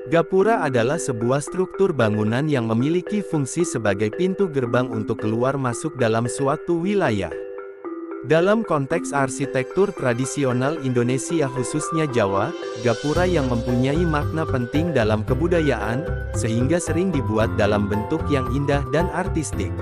Gapura adalah sebuah struktur bangunan yang memiliki fungsi sebagai pintu gerbang untuk keluar masuk dalam suatu wilayah. Dalam konteks arsitektur tradisional Indonesia khususnya Jawa, gapura yang mempunyai makna penting dalam kebudayaan, sehingga sering dibuat dalam bentuk yang indah dan artistik.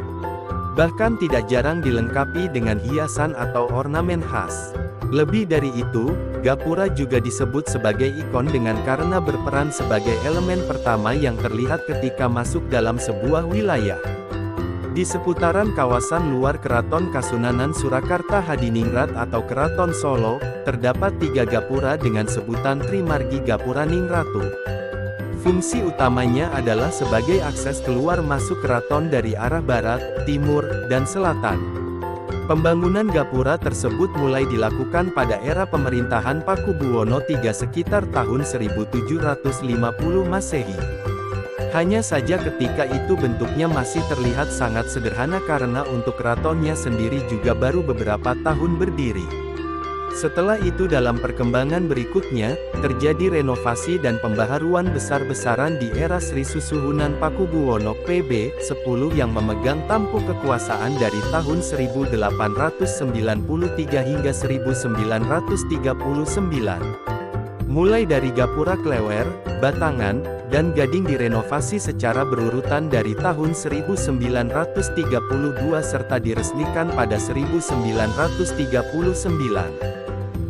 Bahkan tidak jarang dilengkapi dengan hiasan atau ornamen khas. Lebih dari itu, gapura juga disebut sebagai ikon karena berperan sebagai elemen pertama yang terlihat ketika masuk dalam sebuah wilayah. Di seputaran kawasan luar Keraton Kasunanan Surakarta Hadiningrat atau Keraton Solo, terdapat 3 gapura dengan sebutan Trimargi Gapura Ningratu. Fungsi utamanya adalah sebagai akses keluar masuk keraton dari arah barat, timur, dan selatan. Pembangunan gapura tersebut mulai dilakukan pada era pemerintahan Pakubuwono III sekitar tahun 1750 Masehi. Hanya saja ketika itu bentuknya masih terlihat sangat sederhana karena untuk keratonnya sendiri juga baru beberapa tahun berdiri. Setelah itu dalam perkembangan berikutnya, terjadi renovasi dan pembaharuan besar-besaran di era Sri Susuhunan Pakubuwono PB 10 yang memegang tampuk kekuasaan dari tahun 1893 hingga 1939. Mulai dari Gapura Klewer, Batangan, dan Gading direnovasi secara berurutan dari tahun 1932 serta diresmikan pada 1939.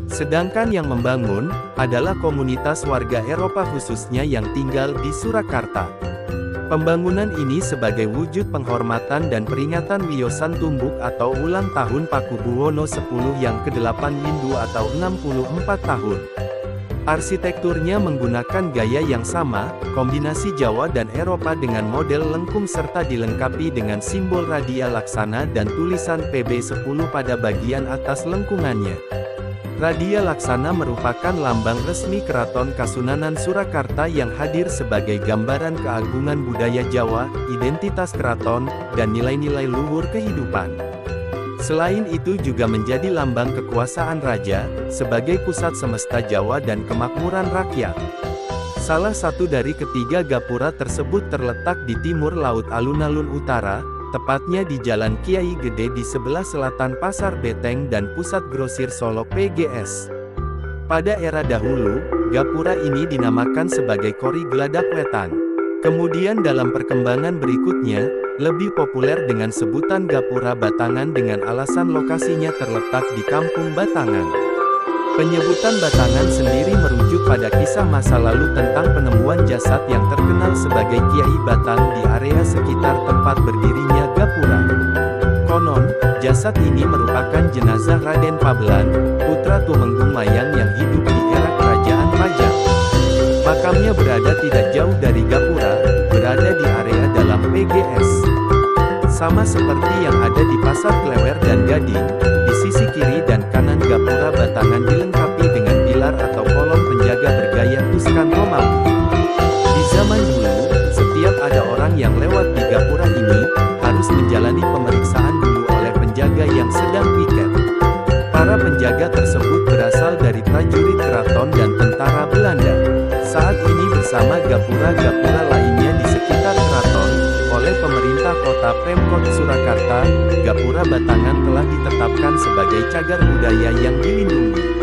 Sedangkan yang membangun, adalah komunitas warga Eropa khususnya yang tinggal di Surakarta. Pembangunan ini sebagai wujud penghormatan dan peringatan Wiosan Tumbuk atau ulang tahun Pakubuwono X yang ke-8 Windu atau 64 tahun. Arsitekturnya menggunakan gaya yang sama, kombinasi Jawa dan Eropa dengan model lengkung serta dilengkapi dengan simbol radia laksana dan tulisan PB10 pada bagian atas lengkungannya. Radia Laksana merupakan lambang resmi Keraton Kasunanan Surakarta yang hadir sebagai gambaran keagungan budaya Jawa, identitas keraton, dan nilai-nilai luhur kehidupan. Selain itu juga menjadi lambang kekuasaan raja, sebagai pusat semesta Jawa dan kemakmuran rakyat. Salah satu dari ketiga gapura tersebut terletak di timur Laut Alun-Alun Utara, tepatnya di Jalan Kiai Gede di sebelah selatan Pasar Beteng dan Pusat Grosir Solo PGS. Pada era dahulu, gapura ini dinamakan sebagai Kori Gladak Wetan. Kemudian dalam perkembangan berikutnya, lebih populer dengan sebutan Gapura Batangan dengan alasan lokasinya terletak di Kampung Batangan. Penyebutan Batangan sendiri merujuk pada kisah masa lalu tentang penemuan jasad yang terkenal sebagai Kiai Batang di area sekitar tempat berdirinya gapura. Konon, jasad ini merupakan jenazah Raden Pabelan, putra Tumenggung Mayang yang hidup di era Kerajaan Pajang. Makamnya berada tidak jauh dari gapura, berada di area dalam PGS. Sama seperti yang ada di Pasar Klewer dan Gading, di sisi kiri dan kanan gapura Batangan dilengkapi dengan pilar atau kolom penjaga bergaya Tuskan Romawi. Di zaman dulu, setiap ada orang yang lewat di gapura ini, harus menjalani pemeriksaan dulu oleh penjaga yang sedang piket. Para penjaga tersebut berasal dari prajurit keraton dan tentara Belanda. Saat ini bersama gapura-gapura lainnya di sekitar keraton, oleh pemerintah kota Pemkot Surakarta, gapura Batangan telah ditetapkan sebagai cagar budaya yang dilindungi.